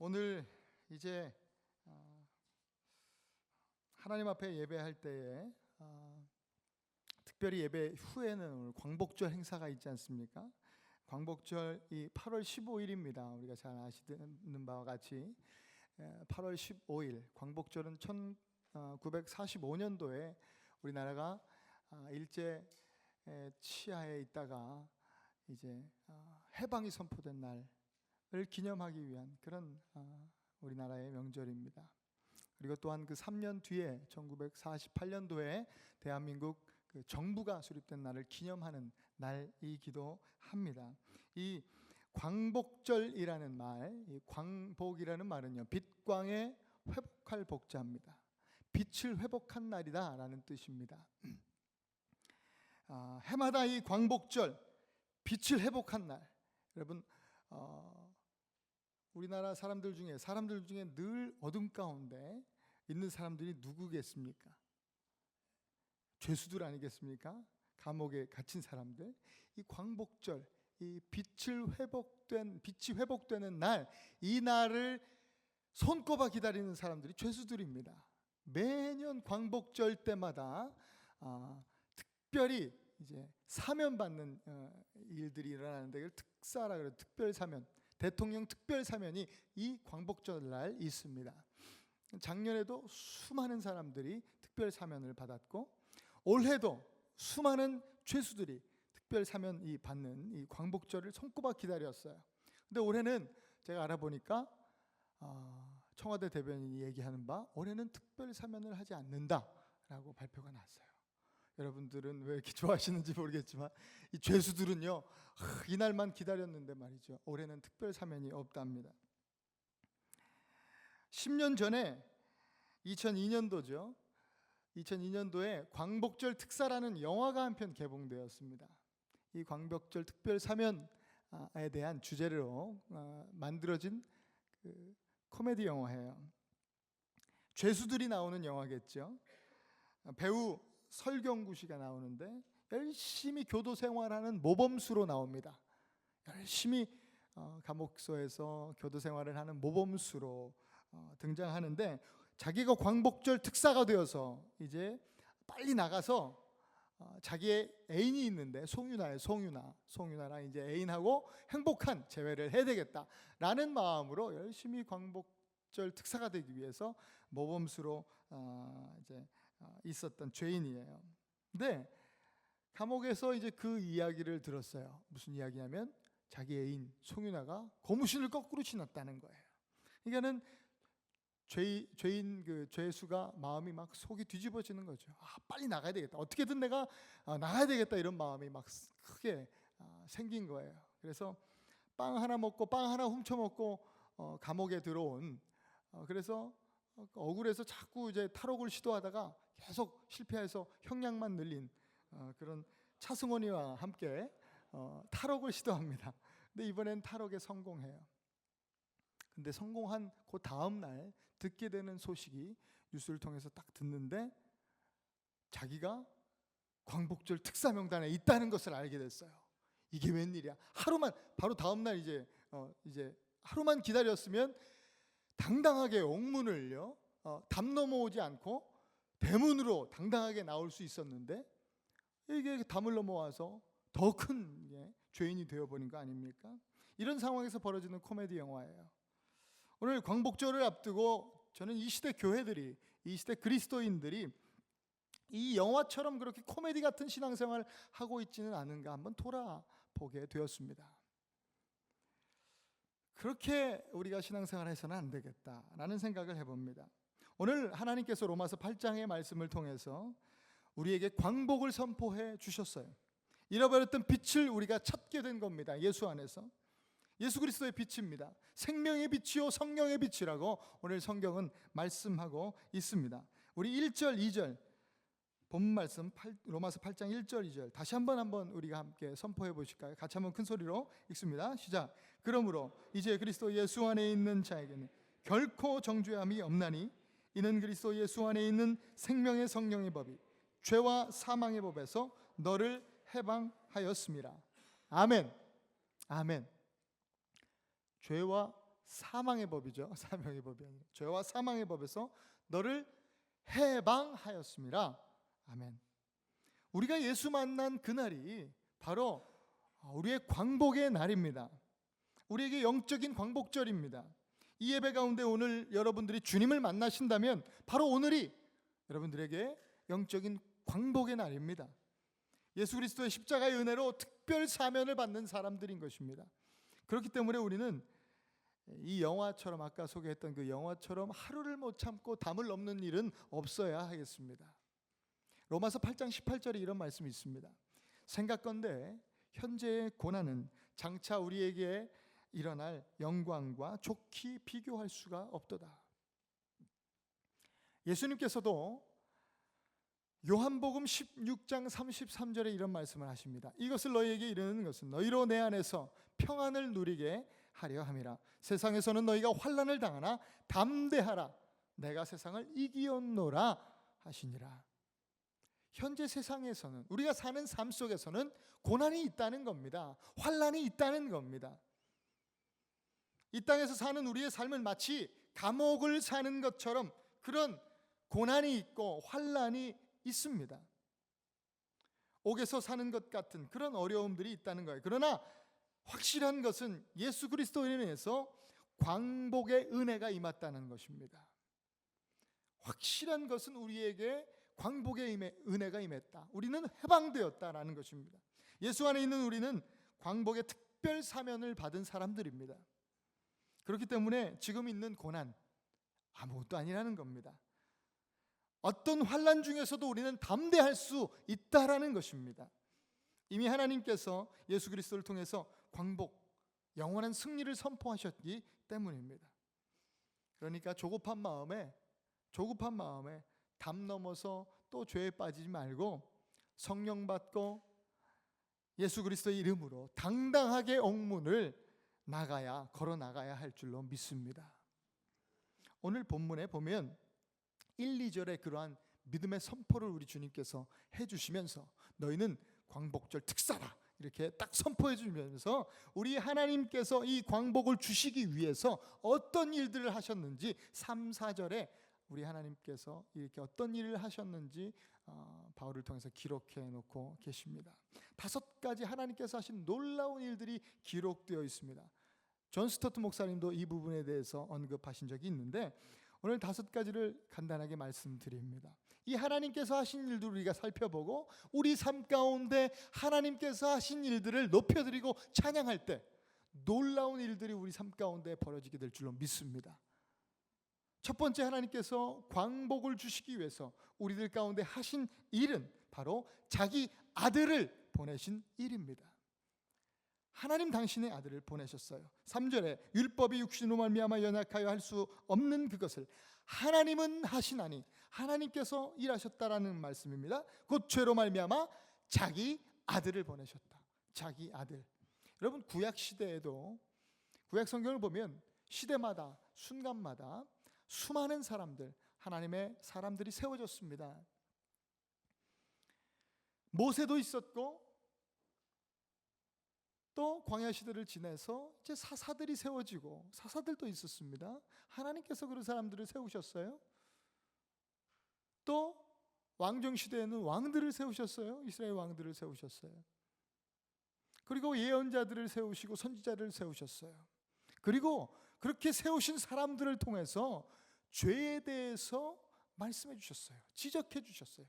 오늘 이제 하나님 앞에 예배할 때에 특별히 예배 후에는 오늘 광복절 행사가 있지 않습니까? 광복절이 8월 15일입니다. 우리가 잘 아시는 바와 같이 8월 15일 광복절은 1945년도에 우리나라가 일제 치하에 있다가 이제 해방이 선포된 날을 기념하기 위한 그런 우리나라의 명절입니다. 그리고 또한 그 3년 뒤에 1948년도에 대한민국 그 정부가 수립된 날을 기념하는 날이기도 합니다. 이 광복절이라는 말, 이 광복이라는 말은요, 빛광에 회복할 복자입니다. 빛을 회복한 날이다라는 뜻입니다. 해마다 이 광복절, 빛을 회복한 날, 여러분 우리나라 사람들 중에 늘 어둠 가운데 있는 사람들이 누구겠습니까? 죄수들 아니겠습니까? 감옥에 갇힌 사람들. 이 광복절, 이 빛이 회복되는 날, 이 날을 손꼽아 기다리는 사람들이 죄수들입니다. 매년 광복절 때마다 특별히 이제 사면받는 일들이 일어나는데 이걸 특사라 그래요. 특별 사면, 대통령 특별 사면이 이 광복절 날 있습니다. 작년에도 수많은 사람들이 특별 사면을 받았고 올해도 수많은 죄수들이 특별 사면이 받는 이 광복절을 손꼽아 기다렸어요. 근데 올해는 제가 알아보니까 청와대 대변인이 얘기하는 바 올해는 특별 사면을 하지 않는다라고 발표가 났어요. 여러분들은 왜 이렇게 좋아하시는지 모르겠지만 이 죄수들은요, 이날만 기다렸는데 말이죠, 올해는 특별 사면이 없답니다. 10년 전에 2002년도죠. 2002년도에 광복절 특사라는 영화가 한 편 개봉되었습니다. 이 광복절 특별 사면에 대한 주제로 만들어진 그 코미디 영화예요. 죄수들이 나오는 영화겠죠. 배우 설경구 씨가 나오는데 열심히 교도 생활하는 모범수로 나옵니다. 열심히 감옥소에서 교도 생활을 하는 모범수로 등장하는데 자기가 광복절 특사가 되어서 이제 빨리 나가서 자기의 애인이 있는데 송유나랑 이제 애인하고 행복한 재회를 해야 되겠다라는 마음으로 열심히 광복절 특사가 되기 위해서 모범수로 이제 있었던 죄인이에요. 근데 감옥에서 이제 그 이야기를 들었어요. 무슨 이야기냐면 자기 애인 송유나가 고무신을 거꾸로 신었다는 거예요. 그러니까는 죄인 그 죄수가 마음이 막 속이 뒤집어지는 거죠. 빨리 나가야 되겠다. 어떻게든 내가 나가야 되겠다 이런 마음이 막 크게 생긴 거예요. 그래서 빵 하나 먹고 빵 하나 훔쳐 먹고 감옥에 들어온 그래서 억울해서 자꾸 이제 탈옥을 시도하다가 계속 실패해서 형량만 늘린 그런 차승원이와 함께 탈옥을 시도합니다. 근데 이번엔 탈옥에 성공해요. 근데 성공한 그 다음 날 듣게 되는 소식이 뉴스를 통해서 딱 듣는데 자기가 광복절 특사 명단에 있다는 것을 알게 됐어요. 이게 웬일이야? 바로 다음 날 이제 하루만 기다렸으면 당당하게 옥문을요 담 넘어오지 않고 대문으로 당당하게 나올 수 있었는데 이게 담을 넘어와서 더 큰 죄인이 되어버린 거 아닙니까? 이런 상황에서 벌어지는 코미디 영화예요. 오늘 광복절을 앞두고 저는 이 시대 교회들이, 이 시대 그리스도인들이 이 영화처럼 그렇게 코미디 같은 신앙생활을 하고 있지는 않은가 한번 돌아보게 되었습니다. 그렇게 우리가 신앙생활을 해서는 안 되겠다라는 생각을 해봅니다. 오늘 하나님께서 로마서 8장의 말씀을 통해서 우리에게 광복을 선포해 주셨어요. 잃어버렸던 빛을 우리가 찾게 된 겁니다. 예수 안에서. 예수 그리스도의 빛입니다. 생명의 빛이요 성령의 빛이라고 오늘 성경은 말씀하고 있습니다. 우리 1절 2절 본문 말씀 로마서 8장 1절 2절 다시 한번 우리가 함께 선포해 보실까요? 같이 한번 큰 소리로 읽습니다. 시작. 그러므로 이제 그리스도 예수 안에 있는 자에게는 결코 정죄함이 없나니 이는 그리스도 예수 안에 있는 생명의 성령의 법이 죄와 사망의 법에서 너를 해방하였습니다. 아멘. 아멘. 죄와 사망의 법이죠. 사명의 법이 아니라 죄와 사망의 법에서 너를 해방하였습니다. 아멘. 우리가 예수 만난 그날이 바로 우리의 광복의 날입니다. 우리에게 영적인 광복절입니다. 이 예배 가운데 오늘 여러분들이 주님을 만나신다면 바로 오늘이 여러분들에게 영적인 광복의 날입니다. 예수 그리스도의 십자가의 은혜로 특별 사면을 받는 사람들인 것입니다. 그렇기 때문에 우리는 이 영화처럼, 아까 소개했던 그 영화처럼 하루를 못 참고 담을 넘는 일은 없어야 하겠습니다. 로마서 8장 18절에 이런 말씀이 있습니다. 생각건대 현재의 고난은 장차 우리에게 일어날 영광과 좋게 비교할 수가 없도다. 예수님께서도 요한복음 16장 33절에 이런 말씀을 하십니다. 이것을 너희에게 이르는 것은 너희로 내 안에서 평안을 누리게 하려 함이라. 세상에서는 너희가 환난을 당하나 담대하라. 내가 세상을 이기었노라 하시니라. 현재 세상에서는, 우리가 사는 삶 속에서는 고난이 있다는 겁니다. 환난이 있다는 겁니다. 이 땅에서 사는 우리의 삶은 마치 감옥을 사는 것처럼 그런 고난이 있고 환난이 있습니다. 옥에서 사는 것 같은 그런 어려움들이 있다는 거예요. 그러나 확실한 것은 예수 그리스도로 인해서 광복의 은혜가 임했다는 것입니다. 확실한 것은 우리에게 광복의 은혜가 임했다. 우리는 해방되었다라는 것입니다. 예수 안에 있는 우리는 광복의 특별 사면을 받은 사람들입니다. 그렇기 때문에 지금 있는 고난 아무것도 아니라는 겁니다. 어떤 환난 중에서도 우리는 담대할 수 있다라는 것입니다. 이미 하나님께서 예수 그리스도를 통해서 광복, 영원한 승리를 선포하셨기 때문입니다. 그러니까 조급한 마음에 담 넘어서 또 죄에 빠지지 말고 성령 받고 예수 그리스도의 이름으로 당당하게 옥문을 걸어 나가야 할 줄로 믿습니다. 오늘 본문에 보면 1, 2절에 그러한 믿음의 선포를 우리 주님께서 해주시면서 너희는 광복절 특사라 이렇게 딱 선포해 주면서 우리 하나님께서 이 광복을 주시기 위해서 어떤 일들을 하셨는지 3, 4절에 우리 하나님께서 이렇게 어떤 일을 하셨는지 바울을 통해서 기록해 놓고 계십니다. 5가지 하나님께서 하신 놀라운 일들이 기록되어 있습니다. 존 스토트 목사님도 이 부분에 대해서 언급하신 적이 있는데 오늘 5가지를 간단하게 말씀드립니다. 이 하나님께서 하신 일들을 우리가 살펴보고 우리 삶 가운데 하나님께서 하신 일들을 높여드리고 찬양할 때 놀라운 일들이 우리 삶 가운데 벌어지게 될 줄로 믿습니다. 첫 번째, 하나님께서 광복을 주시기 위해서 우리들 가운데 하신 일은 바로 자기 아들을 보내신 일입니다. 하나님 당신의 아들을 보내셨어요. 3절에 율법이 육신으로 말미암아 연약하여 할 수 없는 그것을 하나님은 하시나니, 하나님께서 일하셨다라는 말씀입니다. 곧 죄로 말미암아 자기 아들을 보내셨다. 자기 아들. 여러분, 구약 시대에도 구약 성경을 보면 시대마다 순간마다 수많은 사람들, 하나님의 사람들이 세워졌습니다. 모세도 있었고 또 광야 시대를 지내서 이제 사사들이 세워지고 사사들도 있었습니다. 하나님께서 그런 사람들을 세우셨어요. 또 왕정 시대에는 왕들을 세우셨어요. 이스라엘 왕들을 세우셨어요. 그리고 예언자들을 세우시고 선지자를 세우셨어요. 그리고 그렇게 세우신 사람들을 통해서 죄에 대해서 말씀해 주셨어요. 지적해 주셨어요.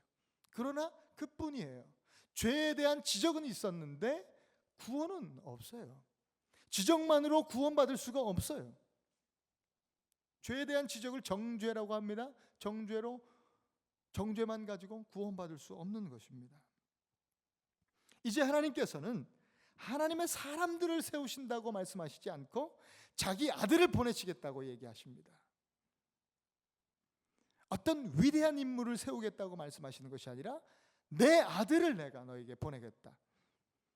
그러나 그뿐이에요. 죄에 대한 지적은 있었는데 구원은 없어요. 지적만으로 구원받을 수가 없어요. 죄에 대한 지적을 정죄라고 합니다. 정죄만 가지고 구원받을 수 없는 것입니다. 이제 하나님께서는 하나님의 사람들을 세우신다고 말씀하시지 않고 자기 아들을 보내시겠다고 얘기하십니다. 어떤 위대한 인물을 세우겠다고 말씀하시는 것이 아니라 내 아들을 내가 너에게 보내겠다.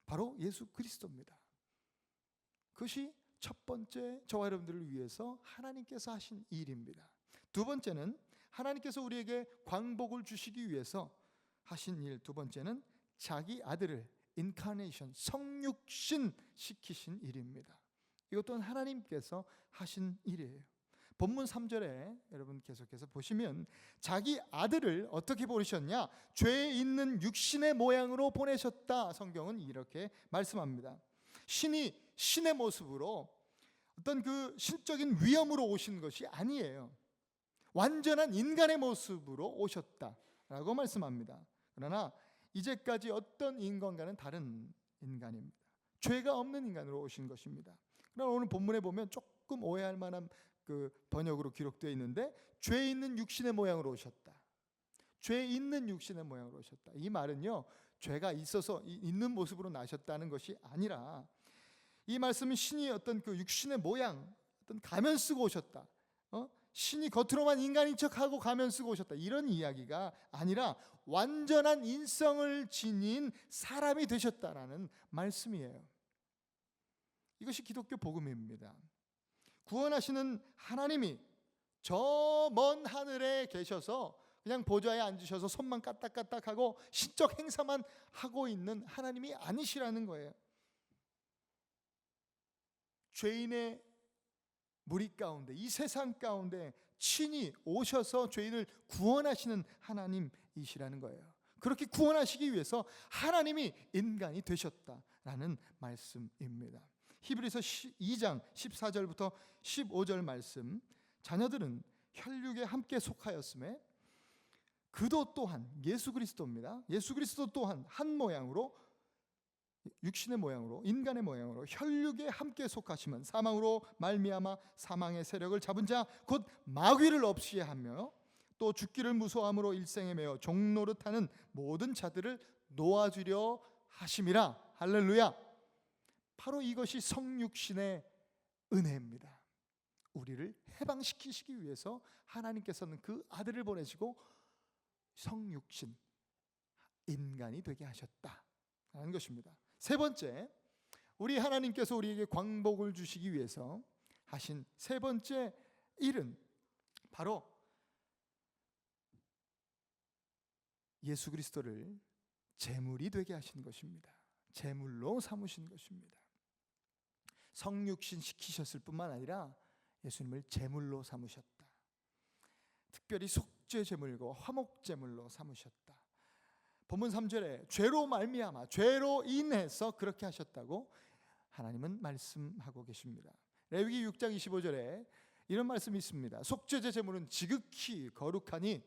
바로 예수 그리스도입니다. 그것이 첫 번째, 저와 여러분들을 위해서 하나님께서 하신 일입니다. 두 번째는 하나님께서 우리에게 광복을 주시기 위해서 하신 일, 두 번째는 자기 아들을 인카네이션, 성육신 시키신 일입니다. 이것 또한 하나님께서 하신 일이에요. 본문 3절에 여러분 계속해서 보시면 자기 아들을 어떻게 보내셨냐? 죄 있는 육신의 모양으로 보내셨다. 성경은 이렇게 말씀합니다. 신이 신의 모습으로 어떤 그 신적인 위엄으로 오신 것이 아니에요. 완전한 인간의 모습으로 오셨다라고 말씀합니다. 그러나 이제까지 어떤 인간과는 다른 인간입니다. 죄가 없는 인간으로 오신 것입니다. 그러나 오늘 본문에 보면 조금 오해할 만한 그 번역으로 기록되어 있는데 죄 있는 육신의 모양으로 오셨다. 죄 있는 육신의 모양으로 오셨다. 이 말은요, 죄가 있어서 있는 모습으로 나셨다는 것이 아니라 이 말씀은 신이 어떤 그 육신의 모양, 어떤 가면 쓰고 오셨다. 신이 겉으로만 인간인 척하고 가면 쓰고 오셨다. 이런 이야기가 아니라 완전한 인성을 지닌 사람이 되셨다라는 말씀이에요. 이것이 기독교 복음입니다. 구원하시는 하나님이 저 먼 하늘에 계셔서 그냥 보좌에 앉으셔서 손만 까딱까딱하고 신적 행사만 하고 있는 하나님이 아니시라는 거예요. 죄인의 무리 가운데, 이 세상 가운데 친히 오셔서 죄인을 구원하시는 하나님이시라는 거예요. 그렇게 구원하시기 위해서 하나님이 인간이 되셨다라는 말씀입니다. 히브리서 2장 14절부터 15절 말씀, 자녀들은 혈육에 함께 속하였음에 그도 또한 예수 그리스도입니다. 예수 그리스도 또한 한 모양으로, 육신의 모양으로, 인간의 모양으로 혈육에 함께 속하시면 사망으로 말미암아 사망의 세력을 잡은 자 곧 마귀를 없이 하며 또 죽기를 무서워함으로 일생에 매어 종노릇하는 모든 자들을 놓아주려 하심이라. 할렐루야. 바로 이것이 성육신의 은혜입니다. 우리를 해방시키시기 위해서 하나님께서는 그 아들을 보내시고 성육신 인간이 되게 하셨다라는 것입니다. 세 번째, 우리 하나님께서 우리에게 광복을 주시기 위해서 하신 세 번째 일은 바로 예수 그리스도를 제물이 되게 하신 것입니다. 제물로 삼으신 것입니다. 성육신 시키셨을 뿐만 아니라 예수님을 제물로 삼으셨다. 특별히 속죄 제물과 화목 제물로 삼으셨다. 본문 3절에 죄로 말미암아, 죄로 인해서 그렇게 하셨다고 하나님은 말씀하고 계십니다. 레위기 6장 25절에 이런 말씀이 있습니다. 속죄제 제물은 지극히 거룩하니,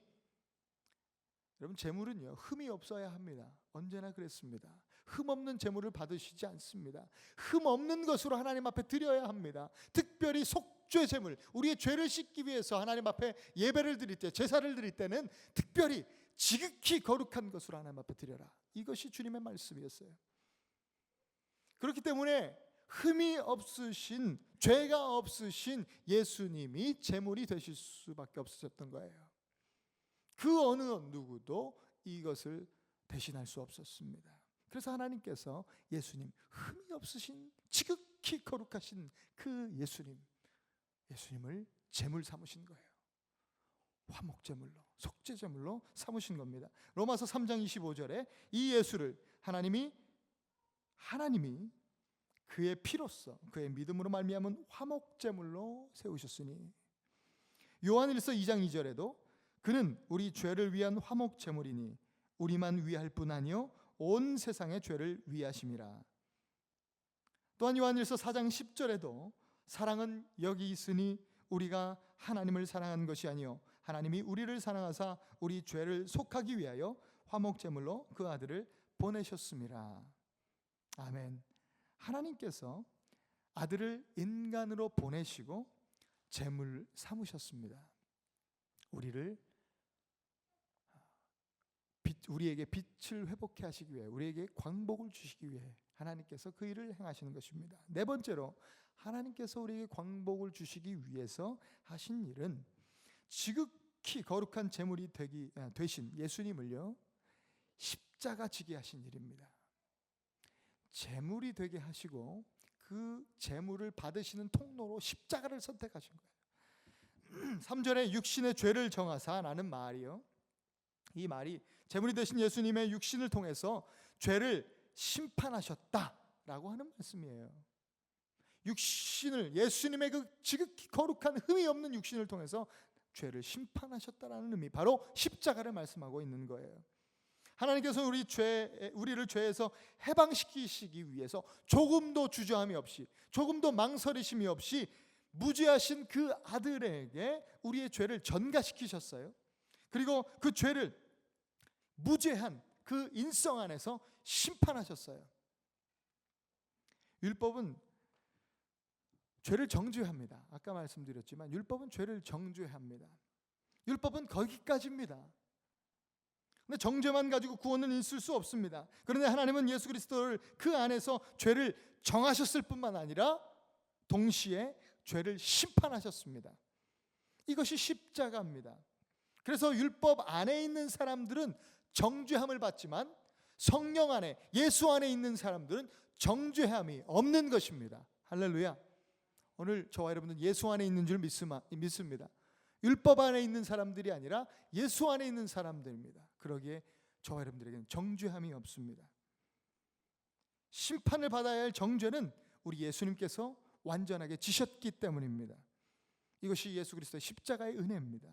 여러분 제물은요 흠이 없어야 합니다. 언제나 그랬습니다. 흠 없는 제물을 받으시지 않습니다. 흠 없는 것으로 하나님 앞에 드려야 합니다. 특별히 속죄 제물, 우리의 죄를 씻기 위해서 하나님 앞에 예배를 드릴 때, 제사를 드릴 때는 특별히 지극히 거룩한 것으로 하나님 앞에 드려라. 이것이 주님의 말씀이었어요. 그렇기 때문에 흠이 없으신, 죄가 없으신 예수님이 제물이 되실 수밖에 없으셨던 거예요. 그 어느 누구도 이것을 대신할 수 없었습니다. 그래서 하나님께서 예수님, 흠이 없으신 지극히 거룩하신 그 예수님을 제물 삼으신 거예요. 화목제물로, 속죄제물로 삼으신 겁니다. 로마서 3장 25절에 이 예수를 하나님이 그의 피로써, 그의 믿음으로 말미암은 화목제물로 세우셨으니, 요한일서 2장 2절에도 그는 우리 죄를 위한 화목제물이니 우리만 위할 뿐 아니요 온 세상의 죄를 위하심이라. 또한 요한일서 4장 10절에도 사랑은 여기 있으니 우리가 하나님을 사랑한 것이 아니요 하나님이 우리를 사랑하사 우리 죄를 속하기 위하여 화목제물로 그 아들을 보내셨음이라. 아멘. 하나님께서 아들을 인간으로 보내시고 제물 삼으셨습니다. 우리에게 빛을 회복해 하시기 위해, 우리에게 광복을 주시기 위해 하나님께서 그 일을 행하시는 것입니다. 네 번째로 하나님께서 우리에게 광복을 주시기 위해서 하신 일은 지극히 거룩한 제물이 되신 예수님을요 십자가 지게 하신 일입니다. 제물이 되게 하시고 그 제물을 받으시는 통로로 십자가를 선택하신 거예요. 3절에 육신의 죄를 정하사라는 말이요, 이 말이 제물이 되신 예수님의 육신을 통해서 죄를 심판하셨다라고 하는 말씀이에요. 육신을, 예수님의 그 지극히 거룩한 흠이 없는 육신을 통해서 죄를 심판하셨다라는 의미, 바로 십자가를 말씀하고 있는 거예요. 하나님께서 우리를 죄에서 해방시키시기 위해서 조금도 주저함이 없이, 조금도 망설이심이 없이 무죄하신 그 아들에게 우리의 죄를 전가시키셨어요. 그리고 그 죄를 무죄한 그 인성 안에서 심판하셨어요. 율법은 죄를 정죄합니다. 아까 말씀드렸지만 율법은 죄를 정죄합니다. 율법은 거기까지입니다. 근데 정죄만 가지고 구원은 있을 수 없습니다. 그런데 하나님은 예수 그리스도를 그 안에서 죄를 정하셨을 뿐만 아니라 동시에 죄를 심판하셨습니다. 이것이 십자가입니다. 그래서 율법 안에 있는 사람들은 정죄함을 받지만 성령 안에, 예수 안에 있는 사람들은 정죄함이 없는 것입니다. 할렐루야. 오늘 저와 여러분은 예수 안에 있는 줄 믿습니다. 율법 안에 있는 사람들이 아니라 예수 안에 있는 사람들입니다. 그러기에 저와 여러분들에게는 정죄함이 없습니다. 심판을 받아야 할 정죄는 우리 예수님께서 완전하게 지셨기 때문입니다. 이것이 예수 그리스도의 십자가의 은혜입니다.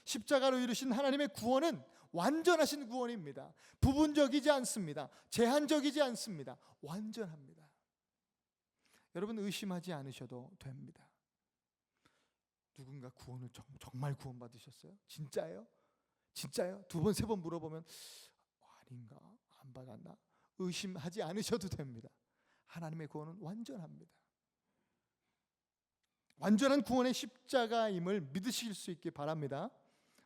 십자가로 이루신 하나님의 구원은 완전하신 구원입니다. 부분적이지 않습니다. 제한적이지 않습니다. 완전합니다. 여러분 의심하지 않으셔도 됩니다. 누군가 구원을 정말 구원받으셨어요? 진짜예요? 진짜요? 두 번, 세 번 물어보면 아닌가? 안 받았나? 의심하지 않으셔도 됩니다. 하나님의 구원은 완전합니다. 완전한 구원의 십자가임을 믿으실 수 있기 바랍니다.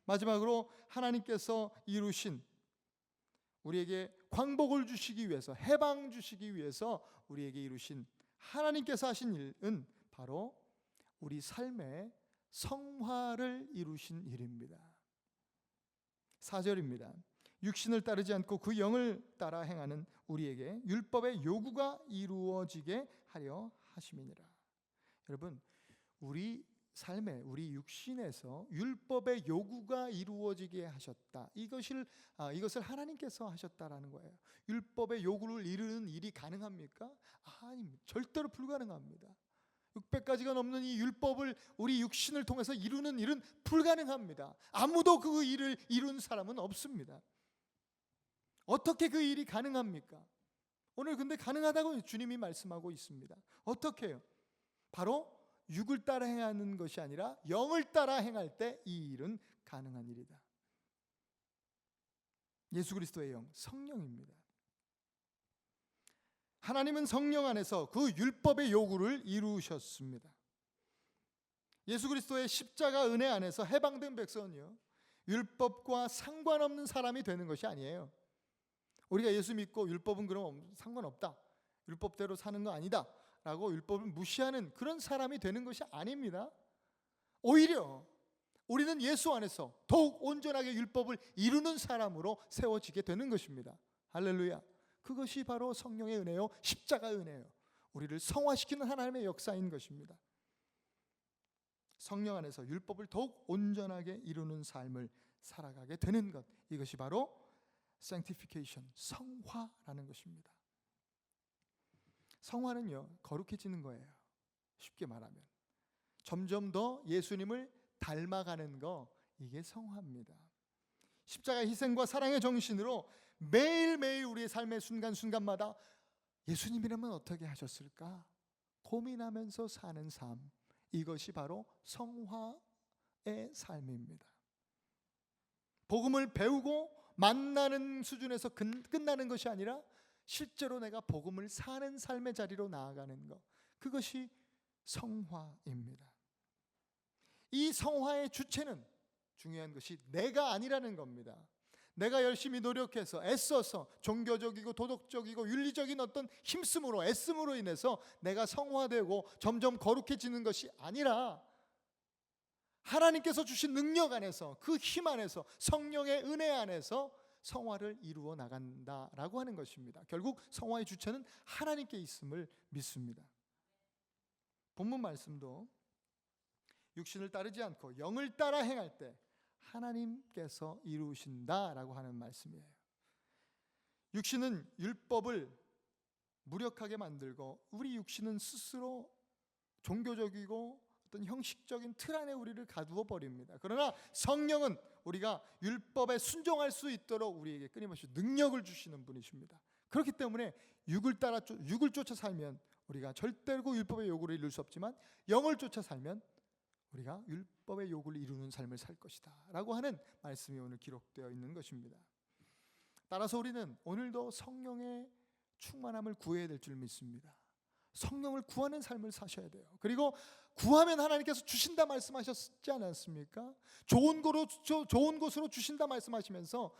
마지막으로 하나님께서 이루신, 우리에게 광복을 주시기 위해서, 해방 주시기 위해서 우리에게 이루신, 하나님께서 하신 일은 바로 우리 삶의 성화를 이루신 일입니다. 4절입니다. 육신을 따르지 않고 그 영을 따라 행하는 우리에게 율법의 요구가 이루어지게 하려 하심이니라. 여러분, 우리 삶에, 우리 육신에서 율법의 요구가 이루어지게 하셨다. 이것을 하나님께서 하셨다라는 거예요. 율법의 요구를 이루는 일이 가능합니까? 아닙니다. 절대로 불가능합니다. 600가지가 넘는 이 율법을 우리 육신을 통해서 이루는 일은 불가능합니다. 아무도 그 일을 이룬 사람은 없습니다. 어떻게 그 일이 가능합니까? 오늘 근데 가능하다고 주님이 말씀하고 있습니다. 어떻게 해요? 바로 육을 따라 행하는 것이 아니라 영을 따라 행할 때 이 일은 가능한 일이다. 예수 그리스도의 영, 성령입니다. 하나님은 성령 안에서 그 율법의 요구를 이루셨습니다. 예수 그리스도의 십자가 은혜 안에서 해방된 백성은요, 율법과 상관없는 사람이 되는 것이 아니에요. 우리가 예수 믿고 율법은 그럼 상관없다, 율법대로 사는 거 아니다 라고 율법을 무시하는 그런 사람이 되는 것이 아닙니다. 오히려 우리는 예수 안에서 더욱 온전하게 율법을 이루는 사람으로 세워지게 되는 것입니다. 할렐루야. 그것이 바로 성령의 은혜요, 십자가 은혜요, 우리를 성화시키는 하나님의 역사인 것입니다. 성령 안에서 율법을 더욱 온전하게 이루는 삶을 살아가게 되는 것, 이것이 바로 sanctification, 성화라는 것입니다. 성화는요, 거룩해지는 거예요. 쉽게 말하면 점점 더 예수님을 닮아가는 거, 이게 성화입니다. 십자가 희생과 사랑의 정신으로 매일매일 우리의 삶의 순간순간마다 예수님이라면 어떻게 하셨을까 고민하면서 사는 삶, 이것이 바로 성화의 삶입니다. 복음을 배우고 만나는 수준에서 끝나는 것이 아니라 실제로 내가 복음을 사는 삶의 자리로 나아가는 것, 그것이 성화입니다. 이 성화의 주체는, 중요한 것이 내가 아니라는 겁니다. 내가 열심히 노력해서 애써서 종교적이고 도덕적이고 윤리적인 어떤 힘쓰므로, 애씀으로 인해서 내가 성화되고 점점 거룩해지는 것이 아니라 하나님께서 주신 능력 안에서, 그 힘 안에서, 성령의 은혜 안에서 성화를 이루어 나간다라고 하는 것입니다. 결국 성화의 주체는 하나님께 있음을 믿습니다. 본문 말씀도 육신을 따르지 않고 영을 따라 행할 때 하나님께서 이루신다라고 하는 말씀이에요. 육신은 율법을 무력하게 만들고 우리 육신은 스스로 종교적이고 어떤 형식적인 틀 안에 우리를 가두어 버립니다. 그러나 성령은 우리가 율법에 순종할 수 있도록 우리에게 끊임없이 능력을 주시는 분이십니다. 그렇기 때문에 육을 쫓아 살면 우리가 절대로 율법의 요구를 이룰 수 없지만 영을 쫓아 살면 우리가 율법의 요구를 이루는 삶을 살 것이다 라고 하는 말씀이 오늘 기록되어 있는 것입니다. 따라서 우리는 오늘도 성령의 충만함을 구해야 될 줄 믿습니다. 성령을 구하는 삶을 사셔야 돼요. 그리고 구하면 하나님께서 주신다 말씀하셨지 않았습니까? 좋은 곳으로 주신다 말씀하시면서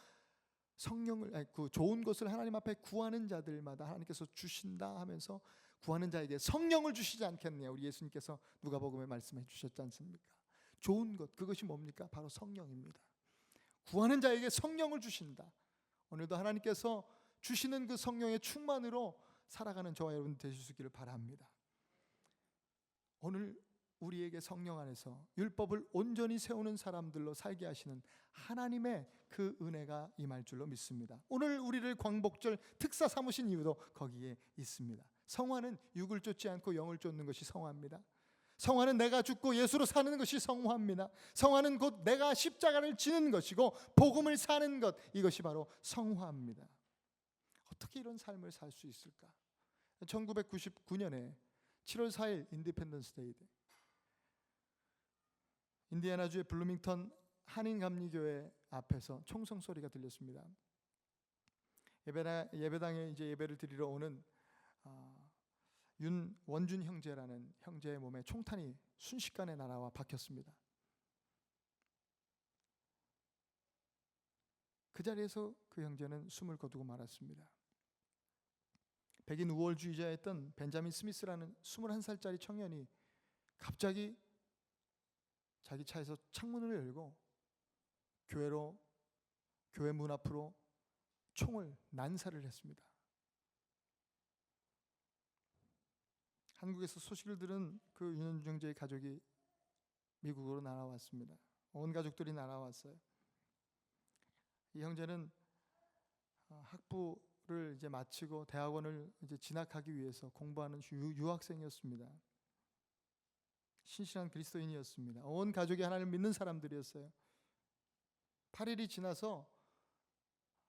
그 좋은 것을 하나님 앞에 구하는 자들마다 하나님께서 주신다 하면서 구하는 자에게 성령을 주시지 않겠느냐. 우리 예수님께서 누가복음에 말씀해 주셨지 않습니까? 좋은 것, 그것이 뭡니까? 바로 성령입니다. 구하는 자에게 성령을 주신다. 오늘도 하나님께서 주시는 그 성령의 충만으로 살아가는 저와 여러분 되실 수 있기를 바랍니다. 오늘 우리에게 성령 안에서 율법을 온전히 세우는 사람들로 살게 하시는 하나님의 그 은혜가 임할 줄로 믿습니다. 오늘 우리를 광복절 특사 삼으신 이유도 거기에 있습니다. 성화는 육을 쫓지 않고 영을 쫓는 것이 성화입니다. 성화는 내가 죽고 예수로 사는 것이 성화입니다. 성화는 곧 내가 십자가를 지는 것이고 복음을 사는 것, 이것이 바로 성화입니다. 어떻게 이런 삶을 살 수 있을까? 1999년에 7월 4일 인디펜던스 데이, 인디애나주의 블루밍턴 한인감리교회 앞에서 총성 소리가 들렸습니다. 예배당에 이제 예배를 드리러 오는 윤원준 형제라는 형제의 몸에 총탄이 순식간에 날아와 박혔습니다. 그 자리에서 그 형제는 숨을 거두고 말았습니다. 백인 우월주의자였던 벤자민 스미스라는 21살짜리 청년이 갑자기 자기 차에서 창문을 열고 교회 문 앞으로 총을 난사를 했습니다. 한국에서 소식을 들은 그 윤원준 형제의 가족이 미국으로 날아왔습니다. 온 가족들이 날아왔어요. 이 형제는 학부를 이제 마치고 대학원을 이제 진학하기 위해서 공부하는 유학생이었습니다. 신실한 그리스도인이었습니다. 온 가족이 하나님을 믿는 사람들이었어요. 8일이 지나서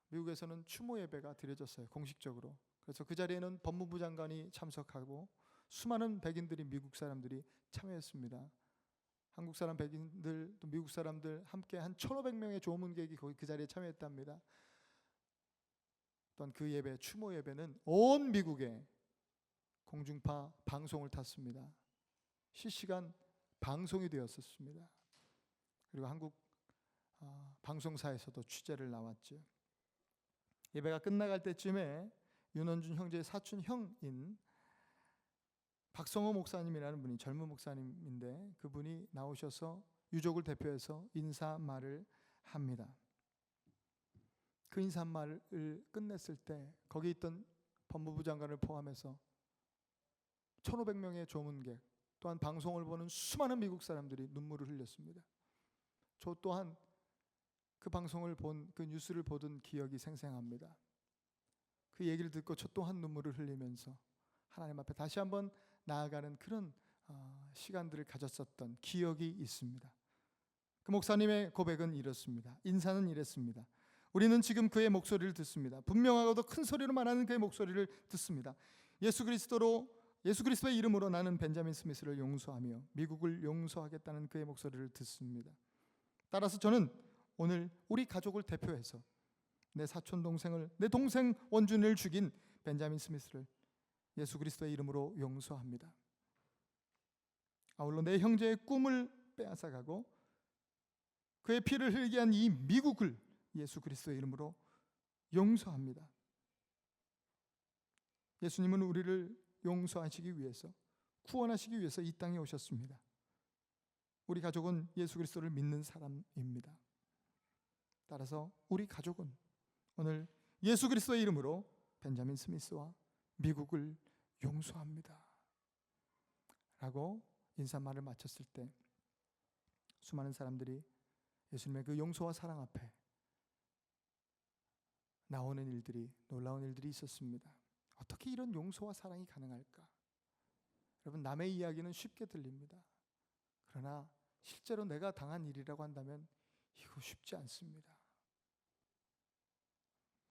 미국에서는 추모 예배가 드려졌어요. 공식적으로. 그래서 그 자리에는 법무부 장관이 참석하고 수많은 백인들이, 미국 사람들이 참여했습니다. 한국 사람, 백인들, 또 미국 사람들 함께 한 1,500명의 조문객이 거기 그 자리에 참여했답니다. 또한 그 예배, 추모 예배는 온 미국에 공중파 방송을 탔습니다. 실시간 방송이 되었었습니다. 그리고 한국 방송사에서도 취재를 나왔죠. 예배가 끝나갈 때쯤에 윤원준 형제의 사촌 형인 박성호 목사님이라는 분이, 젊은 목사님인데 그분이 나오셔서 유족을 대표해서 인사말을 합니다. 그 인사말을 끝냈을 때 거기 있던 법무부 장관을 포함해서 1,500명의 조문객, 또한 방송을 보는 수많은 미국 사람들이 눈물을 흘렸습니다. 저 또한 그 방송을 그 뉴스를 보던 기억이 생생합니다. 그 얘기를 듣고 저 또한 눈물을 흘리면서 하나님 앞에 다시 한번 나아가는 그런 시간들을 가졌었던 기억이 있습니다. 그 목사님의 고백은 이렇습니다. 인사는 이랬습니다. 우리는 지금 그의 목소리를 듣습니다. 분명하고도 큰 소리로 말하는 그의 목소리를 듣습니다. 예수 그리스도의 이름으로 나는 벤자민 스미스를 용서하며 미국을 용서하겠다는 그의 목소리를 듣습니다. 따라서 저는 오늘 우리 가족을 대표해서 내 사촌 동생을, 내 동생 원준을 죽인 벤자민 스미스를 예수 그리스도의 이름으로 용서합니다. 아울러 내 형제의 꿈을 빼앗아가고 그의 피를 흘리게 한 이 미국을 예수 그리스도의 이름으로 용서합니다. 예수님은 우리를 용서하시기 위해서, 구원하시기 위해서 이 땅에 오셨습니다. 우리 가족은 예수 그리스도를 믿는 사람입니다. 따라서 우리 가족은 오늘 예수 그리스도의 이름으로 벤자민 스미스와 미국을 용서합니다 라고 인사말을 마쳤을 때 수많은 사람들이 예수님의 그 용서와 사랑 앞에 나오는 일들이, 놀라운 일들이 있었습니다. 어떻게 이런 용서와 사랑이 가능할까? 여러분, 남의 이야기는 쉽게 들립니다. 그러나 실제로 내가 당한 일이라고 한다면 이거 쉽지 않습니다.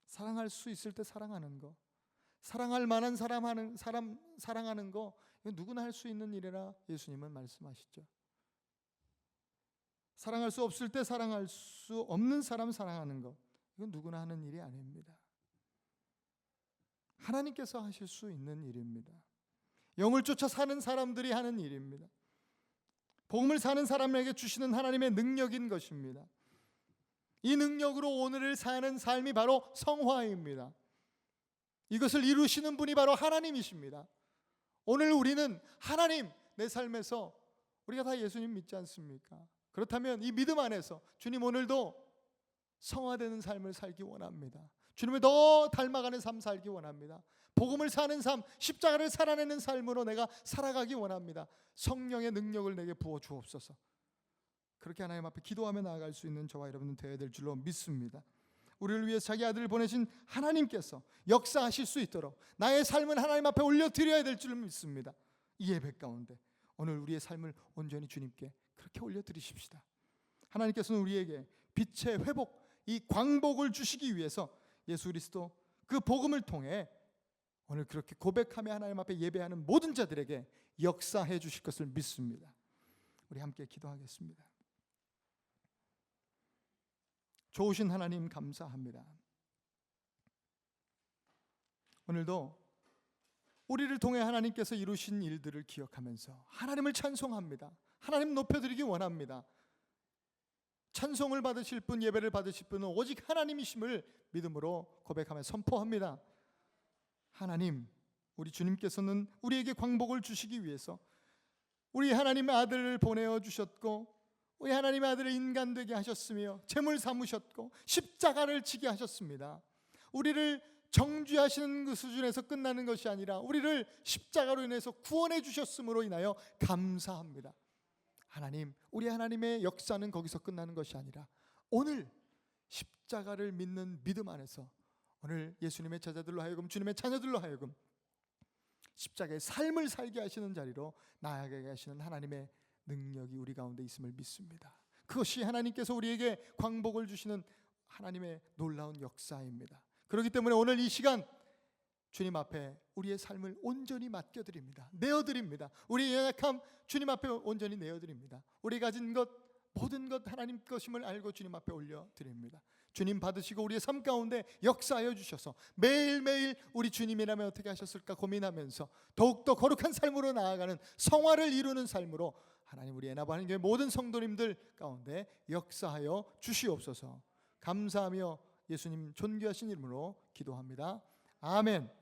사랑할 수 있을 때 사랑하는 거, 사랑할 만한 사람 사랑하는 거, 이거 누구나 할 수 있는 일이라 예수님은 말씀하시죠. 사랑할 수 없을 때 사랑할 수 없는 사람 사랑하는 거, 이건 누구나 하는 일이 아닙니다. 하나님께서 하실 수 있는 일입니다. 영을 쫓아 사는 사람들이 하는 일입니다. 복음을 사는 사람에게 주시는 하나님의 능력인 것입니다. 이 능력으로 오늘을 사는 삶이 바로 성화입니다. 이것을 이루시는 분이 바로 하나님이십니다. 오늘 우리는 하나님, 내 삶에서 우리가 다 예수님 믿지 않습니까? 그렇다면 이 믿음 안에서 주님, 오늘도 성화되는 삶을 살기 원합니다. 주님을 더 닮아가는 삶 살기 원합니다. 복음을 사는 삶, 십자가를 살아내는 삶으로 내가 살아가기 원합니다. 성령의 능력을 내게 부어 주옵소서. 그렇게 하나님 앞에 기도하며 나아갈 수 있는 저와 여러분은 되어야 될 줄로 믿습니다. 우리를 위해 자기 아들을 보내신 하나님께서 역사하실 수 있도록 나의 삶은 하나님 앞에 올려드려야 될 줄 믿습니다. 이 예배 가운데 오늘 우리의 삶을 온전히 주님께 그렇게 올려드리십시다. 하나님께서는 우리에게 빛의 회복, 이 광복을 주시기 위해서 예수 그리스도 그 복음을 통해 오늘 그렇게 고백하며 하나님 앞에 예배하는 모든 자들에게 역사해 주실 것을 믿습니다. 우리 함께 기도하겠습니다. 좋으신 하나님 감사합니다. 오늘도 우리를 통해 하나님께서 이루신 일들을 기억하면서 하나님을 찬송합니다. 하나님 높여드리기 원합니다. 찬송을 받으실 분, 예배를 받으실 분은 오직 하나님이심을 믿음으로 고백하며 선포합니다. 하나님, 우리 주님께서는 우리에게 광복을 주시기 위해서 우리 하나님의 아들을 보내어 주셨고, 우리 하나님의 아들을 인간 되게 하셨으며 제물 삼으셨고 십자가를 지게 하셨습니다. 우리를 정죄하시는 그 수준에서 끝나는 것이 아니라 우리를 십자가로 인해서 구원해 주셨음으로 인하여 감사합니다. 하나님, 우리 하나님의 역사는 거기서 끝나는 것이 아니라 오늘 십자가를 믿는 믿음 안에서 오늘 예수님의 제자들로 하여금, 주님의 자녀들로 하여금 십자가의 삶을 살게 하시는 자리로 나아가게 하시는 하나님의 능력이 우리 가운데 있음을 믿습니다. 그것이 하나님께서 우리에게 광복을 주시는 하나님의 놀라운 역사입니다. 그렇기 때문에 오늘 이 시간 주님 앞에 우리의 삶을 온전히 맡겨드립니다. 내어드립니다. 우리의 연약함 주님 앞에 온전히 내어드립니다. 우리 가진 것, 모든 것 하나님 것임을 알고 주님 앞에 올려드립니다. 주님 받으시고 우리의 삶 가운데 역사하여 주셔서 매일매일 우리 주님이라면 어떻게 하셨을까 고민하면서 더욱더 거룩한 삶으로 나아가는 성화를 이루는 삶으로 하나님, 우리 애나바는 교회 모든 성도님들 가운데 역사하여 주시옵소서. 감사하며 예수님 존귀하신 이름으로 기도합니다. 아멘.